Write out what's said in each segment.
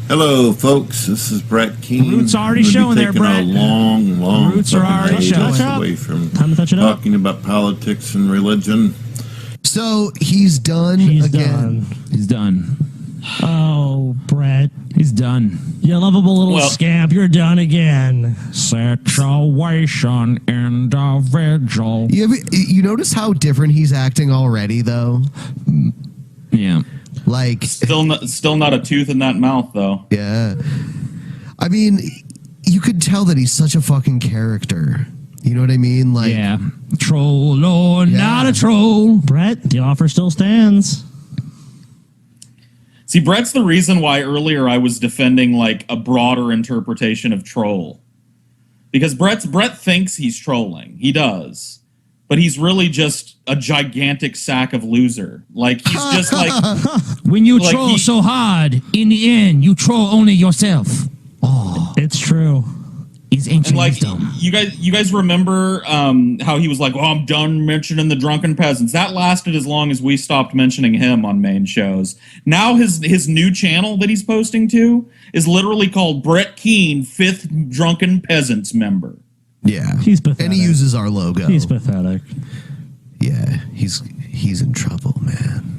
Hello, folks. This is Brett Keane. Roots already showing there, Brett. A long Roots are already showing. Away from talking about politics and religion. So he's done again. He's done. Oh, Brett. He's done. You lovable little scamp. You're done again. Situation individual. You notice how different he's acting already, though? Yeah. Like still not a tooth in that mouth, though. Yeah. I mean, you could tell that he's such a fucking character. You know what I mean? Like, yeah. Troll or not a troll. Brett, the offer still stands. See, Brett's the reason why earlier I was defending like a broader interpretation of troll. Because Brett thinks he's trolling. He does. But he's really just a gigantic sack of loser. Like, he's just like... when you troll so hard, in the end, you troll only yourself. Oh. It's true. He's ancient wisdom. You guys remember how he was like, I'm done mentioning the Drunken Peasants. That lasted as long as we stopped mentioning him on main shows. Now his new channel that he's posting to is literally called Brett Keane, 5th Drunken Peasants member. Yeah. He's pathetic. And he uses our logo. He's pathetic. Yeah, he's in trouble, man.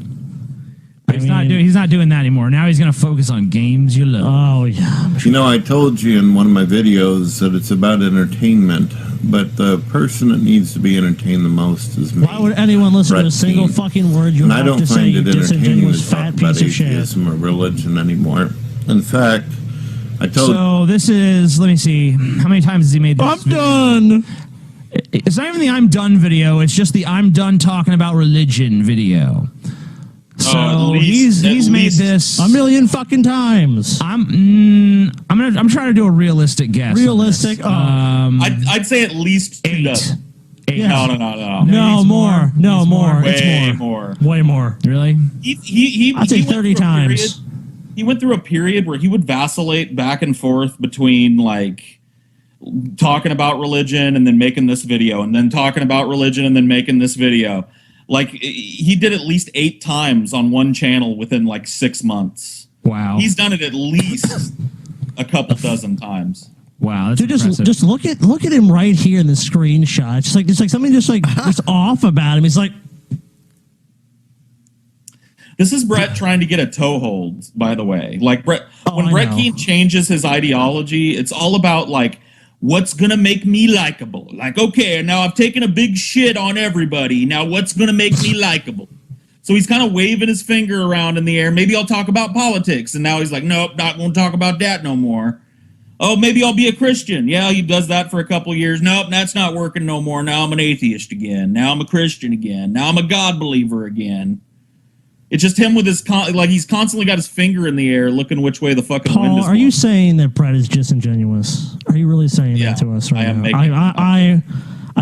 He's not doing that anymore. Now he's going to focus on games you love. Oh, yeah. You know, I told you in one of my videos that it's about entertainment, but the person that needs to be entertained the most is me. Why would anyone listen to a single fucking word you have to say, you disingenuous fat piece of shit? Atheism or religion anymore. In fact, I told... So this is, let me see, how many times has he made this? I'm done! It's not even the I'm done video, it's just the I'm done talking about religion video. So he's made this a million fucking times. I'm trying to do a realistic guess. Realistic? I'd say at least 2 dozen. 8. No. No, more. No, more. Way more. Way more. Really? I'd say 30 times. He went through a period where he would vacillate back and forth between like talking about religion and then making this video, and then talking about religion and then making this video. Like, he did at least 8 times on one channel within like 6 months. Wow. He's done it at least a couple dozen times. Wow, that's Dude, impressive. just look at him right here in the screenshot. It's like something just off about him. He's like, this is Brett trying to get a toehold, by the way. Like, Brett Keane changes his ideology, it's all about like, what's going to make me likable? Like, okay, now I've taken a big shit on everybody. Now what's going to make me likable? So he's kind of waving his finger around in the air. Maybe I'll talk about politics. And now he's like, nope, not going to talk about that no more. Oh, maybe I'll be a Christian. Yeah, he does that for a couple of years. Nope, that's not working no more. Now I'm an atheist again. Now I'm a Christian again. Now I'm a God believer again. It's just him with his, he's constantly got his finger in the air looking which way the fucking wind is blowing. Paul, are you saying that Brett is disingenuous? Are you really saying that to us right now? I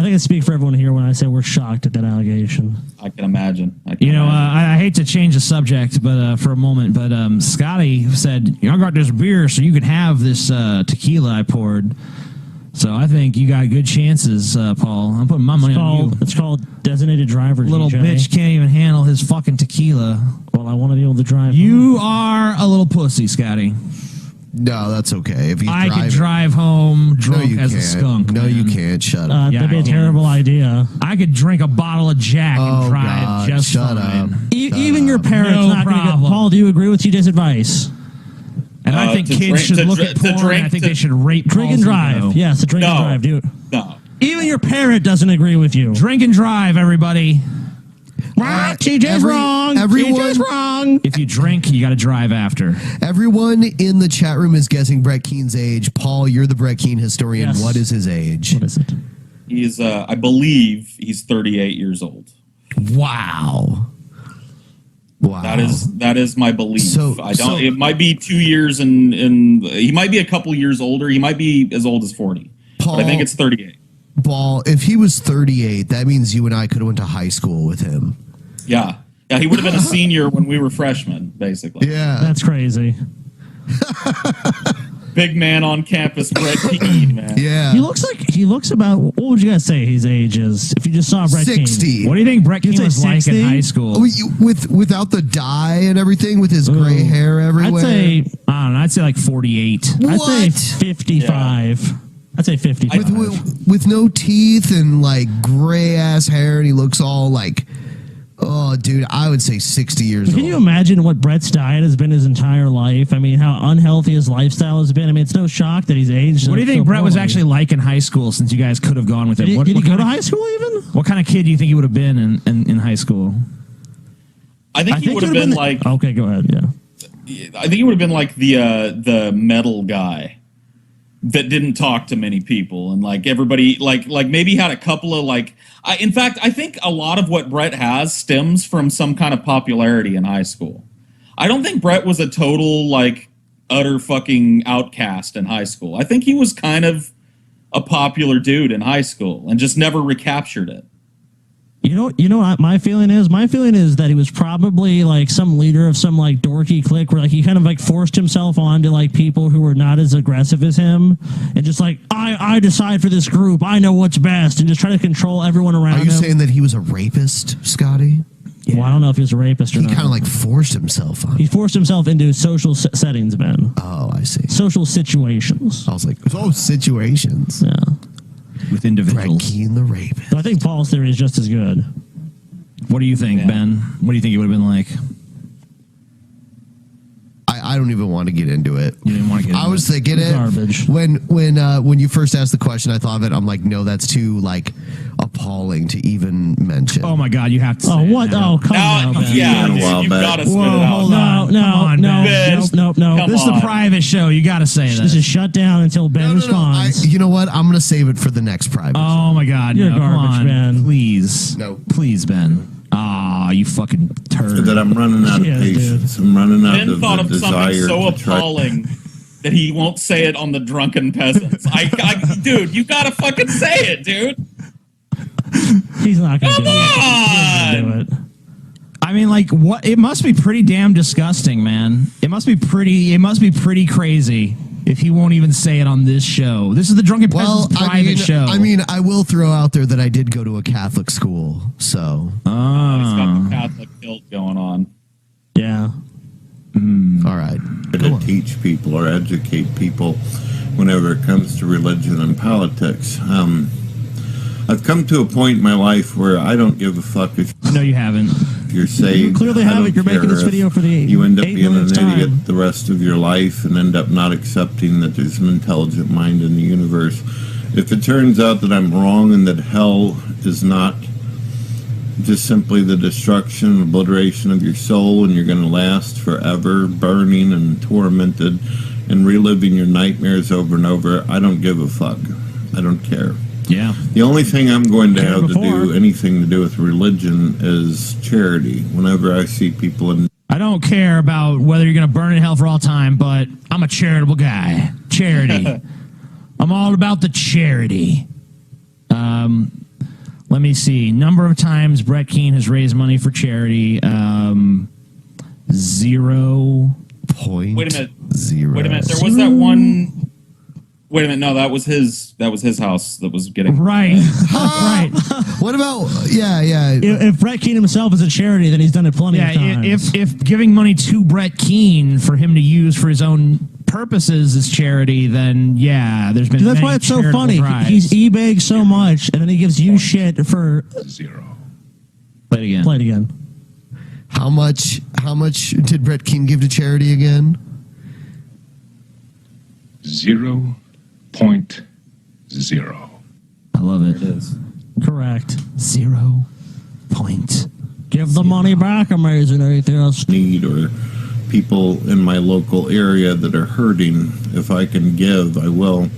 think I speak for everyone here when I say we're shocked at that allegation. I can imagine. I hate to change the subject, but for a moment, but Scotty said, I got this beer so you could have this tequila I poured. So I think you got good chances, Paul. I'm putting my money on you. It's called designated driver. Little DJ. bitch can't even handle his fucking tequila. Well, I want to be able to drive. You are a little pussy, Scotty. No, that's okay. If I could drive home drunk as a skunk. No, you can't. Shut up. That'd be a terrible idea. I could drink a bottle of Jack and drive just shut fine. up. Even your parents not going to get. Paul, do you agree with TJ's advice? And I think kids should look at porn. I think they should rape. Drink and drive. Yes, to drink and drive, dude. No. Even your parent doesn't agree with you. Drink and drive, everybody. TJ's wrong. TJ's wrong. If you drink, you got to drive after. Everyone in the chat room is guessing Brett Keane's age. Paul, you're the Brett Keane historian. Yes. What is his age? What is it? He's, I believe he's 38 years old. Wow. That is my belief. It might be 2 years and he might be a couple years older. He might be as old as 40. Paul, but I think it's 38. Paul, if he was 38, that means you and I could have went to high school with him. Yeah. Yeah, he would have been a senior when we were freshmen, basically. Yeah. That's crazy. Big man on campus, Brett Keane, man. Yeah. He looks about, what would you guys say his age is if you just saw Brett 60. Keane? What do you think Brett Keane was like 60? in high school? Without the dye and everything, with his gray hair everywhere. I'd say, I'd say like 48. I'd say What? 55. Yeah. I'd say 55. With no teeth and like gray ass hair, and he looks all like, oh, dude, I would say 60 years old. Can you imagine what Brett's diet has been his entire life? I mean, how unhealthy his lifestyle has been. I mean, it's no shock that he's aged. What do you think so Brett was poorly. actually like in high school, since you guys could have gone with him? Did he go to high school? school even? What kind of kid do you think he would have been in high school? I think he would have been like. Okay, go ahead. Yeah. I think he would have been like the metal guy that didn't talk to many people, and like everybody like maybe had a couple of like. In fact, I think a lot of what Brett has stems from some kind of popularity in high school. I don't think Brett was a total like utter fucking outcast in high school. I think he was kind of a popular dude in high school and just never recaptured it. You know what my feeling is? My feeling is that he was probably like some leader of some like dorky clique where like he kind of like forced himself onto like people who were not as aggressive as him and just like, I decide for this group. I know what's best, and just try to control everyone around him. Are you saying that he was a rapist, Scotty? Yeah. Well, I don't know if he was a rapist or not. He kind of like forced himself on. He forced himself into social settings, Ben. Oh, I see. Social situations. I was like, oh, situations. Yeah. With Brett individuals. Keane, the rapist. So I think Paul's theory is just as good. What do you think, Ben? What do you think it would have been like? I don't even want to get into it. You didn't want to get into I was it. thinking it Garbage. when you first asked the question. I thought of it. I'm like, no, that's too like appalling to even mention. Oh my God, you have to. Oh, say what? It now. Oh, come on. Ben. Yeah, a while you've back. got to spit Whoa, it out. hold on. No, Come on, no, Ben. no. This is a on. private show. You got to say This this. is shut down until Ben No. responds. You know what? I'm gonna save it for the next private. Oh my God, You're no, come garbage, on. Ben. Please, No. please, Ben. Ah, you fucking turd. That I'm running out of Yeah, patience. I'm running out Ben of thought the of something desire so to try. appalling that he won't say it on the Drunken Peasants. Dude, you gotta fucking say it, dude. He's not going to do Come it. He's not gonna do it. I mean, like, what? It must be pretty damn disgusting, man. It must be pretty crazy if he won't even say it on this show. This is the Drunken Peasants private show. I mean, I will throw out there that I did go to a Catholic school, so He's got the Catholic guilt going on. Yeah. all right. To teach people or educate people whenever it comes to religion and politics. I've come to a point in my life where I don't give a fuck if no, you haven't. you're saved. You clearly I have don't it. You're making care this if video for the you end up 8 being an millionth idiot time. the rest of your life and end up not accepting that there's an intelligent mind in the universe. If it turns out that I'm wrong and that hell is not just simply the destruction and obliteration of your soul and you're going to last forever burning and tormented and reliving your nightmares over and over, I don't give a fuck. I don't care. Yeah. The only thing I'm going to Care have to before. do anything to do with religion is charity. Whenever I see people in I don't care about whether you're going to burn in hell for all time, but I'm a charitable guy. Charity. I'm all about the charity. Let me see. Number of times Brett Keane has raised money for charity. 0. Point Wait a minute. zero. Wait a minute. There was that one. Wait a minute. No, that was his house that was getting. Right. Right. What about yeah? If Brett Keane himself is a charity, then he's done it plenty Yeah, of times. if giving money to Brett Keane for him to use for his own purposes is charity, then yeah, there's been. Dude, that's many why it's so charitable funny. drives. He's eBaying so much, and then he gives you shit for. Play it again. Play it again. How much did Brett Keane give to charity again? 0.0. I love it. It is. Correct. 0. Point. Give the money back, amazing atheist. need or people in my local area that are hurting. If I can give, I will.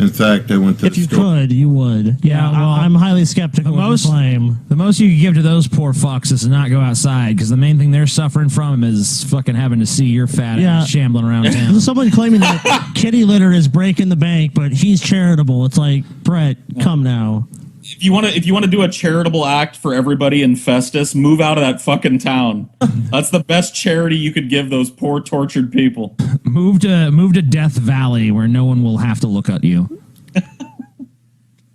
In fact, I went to If the you store. could, you would. Yeah, well, I'm highly skeptical of the claim. The most you can give to those poor fucks is to not go outside, because the main thing they're suffering from is fucking having to see your fat ass shambling around town. There's someone claiming that kitty litter is breaking the bank, but he's charitable. It's like, Brett, come now. If you want to do a charitable act for everybody in Festus, move out of that fucking town. That's the best charity you could give those poor tortured people. Move to Death Valley, where no one will have to look at you.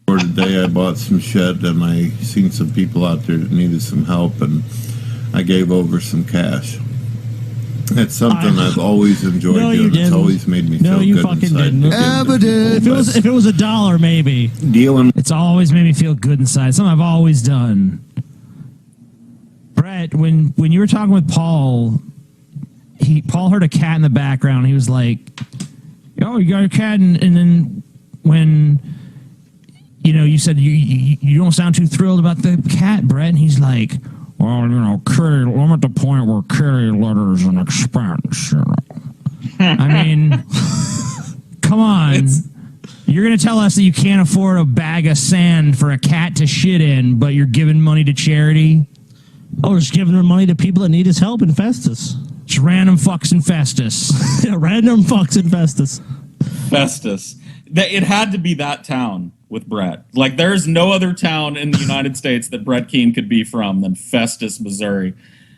For today, I bought some shit, and I seen some people out there that needed some help, and I gave over some cash. That's something I've always enjoyed No, you doing. It's didn't. always made me No, feel you good fucking inside. didn't. Evidence. If it was $1, maybe. Dealing It's always made me feel good inside. Something I've always done. Brett, when you were talking with Paul, Paul heard a cat in the background. He was like, "Oh, you got a cat," and then when you said you don't sound too thrilled about the cat, Brett, and he's like, "Well, I'm at the point where kitty litter is an expense." I mean, come on. You're going to tell us that you can't afford a bag of sand for a cat to shit in, but you're giving money to charity? Oh, just giving money to people that need his help in Festus. Just random fucks in Festus. Yeah, random fucks in Festus. Festus. It had to be that town with Brett. Like, there's no other town in the United States that Brett Keane could be from than Festus, Missouri.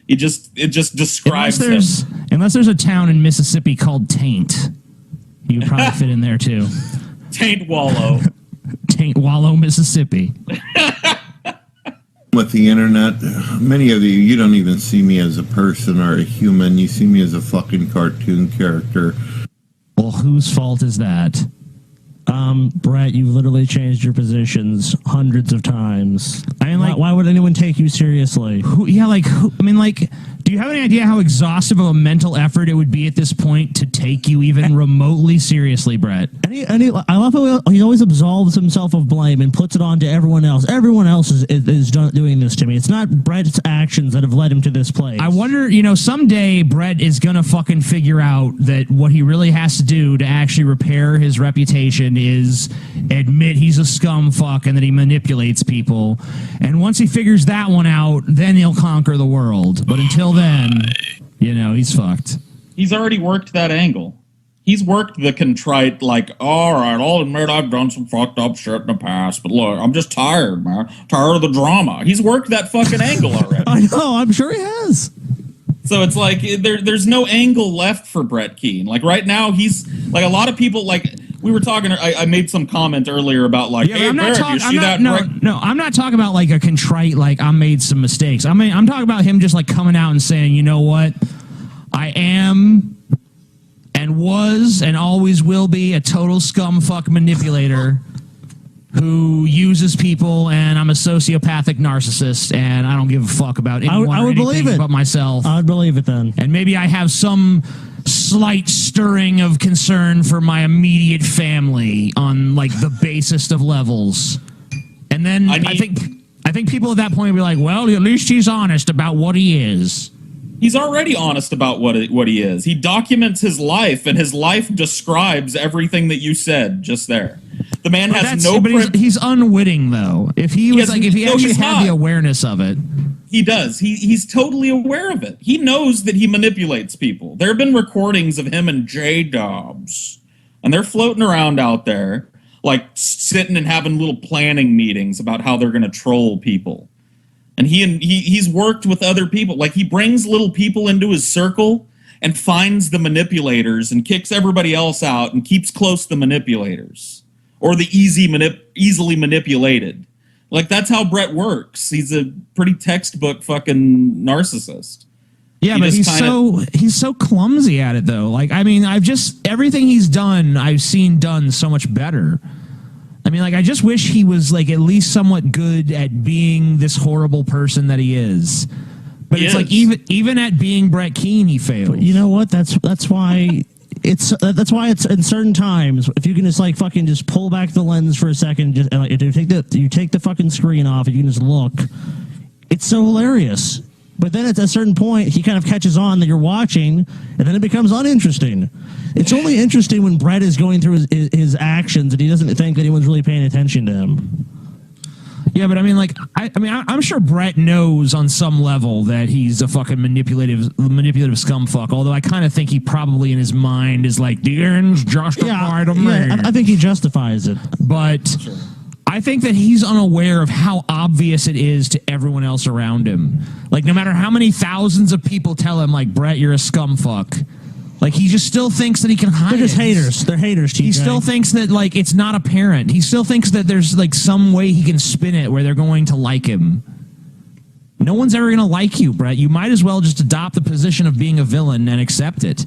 It just describes him. Unless there's a town in Mississippi called Taint. You would probably fit in there too. Taint Wallow. Taint Wallow, Mississippi. with the internet, many of you don't even see me as a person or a human. You see me as a fucking cartoon character. Well, whose fault is that? Brett, you've literally changed your positions hundreds of times. I mean, like, why would anyone take you seriously? Do you have any idea how exhaustive of a mental effort it would be at this point to take you even remotely seriously, Brett? I love how he always absolves himself of blame and puts it on to everyone else. Everyone else is doing this to me. It's not Brett's actions that have led him to this place. I wonder, someday Brett is going to fucking figure out that what he really has to do to actually repair his reputation is admit he's a scum fuck and that he manipulates people. And once he figures that one out, then he'll conquer the world. But until then, he's fucked. He's already worked that angle. He's worked the contrite, like, all right, I'll admit I've done some fucked up shit in the past, but look, I'm just tired, man. Tired of the drama. He's worked that fucking angle already. I know, I'm sure he has. So it's like there's no angle left for Brett Keane. Like right now, he's like a lot of people. Like we were talking, I made some comment earlier about like, hey, Barrett, you see that? No, I'm not talking about like a contrite, like I made some mistakes. I'm talking about him just like coming out and saying, you know what, I am and was and always will be a total scumfuck manipulator who uses people, and I'm a sociopathic narcissist, and I don't give a fuck about anyone I would believe it but myself. I would believe it then. And maybe I have some slight stirring of concern for my immediate family on like the basest of levels. And then I think people at that point will be like, well, at least he's honest about what he is. He's already honest about what he is. He documents his life, and his life describes everything that you said just there. The man has no. But he's unwitting though. If he actually had the awareness of it, he does. He's totally aware of it. He knows that he manipulates people. There have been recordings of him and J Dobbs, and they're floating around out there, like sitting and having little planning meetings about how they're going to troll people. And he's worked with other people. Like he brings little people into his circle and finds the manipulators and kicks everybody else out and keeps close to the manipulators or the easily manipulated. Like that's how Brett works. He's a pretty textbook fucking narcissist. Yeah, but he's so clumsy at it though. Like I mean, everything he's done, I've seen done so much better. I mean, like, I just wish he was, like, at least somewhat good at being this horrible person that he is. But it's like, even at being Brett Keane, he fails. But you know what? That's why it's in certain times, if you can just, like, fucking just pull back the lens for a second, just like, you take the fucking screen off, and you can just look, it's so hilarious. But then at a certain point, he kind of catches on that you're watching, and then it becomes uninteresting. It's only interesting when Brett is going through his actions and he doesn't think anyone's really paying attention to him. Yeah, but I mean, like, I'm sure Brett knows on some level that he's a fucking manipulative scumfuck. Although I kind of think he probably in his mind is like, the ends justify the man. Yeah, I think he justifies it. But sure. I think that he's unaware of how obvious it is to everyone else around him. Like, no matter how many thousands of people tell him, like, Brett, you're a scumfuck. Like, he just still thinks that he can hide it. They're just haters. They're haters, TJ. He still thinks that, like, it's not apparent. He still thinks that there's, like, some way he can spin it where they're going to like him. No one's ever going to like you, Brett. You might as well just adopt the position of being a villain and accept it.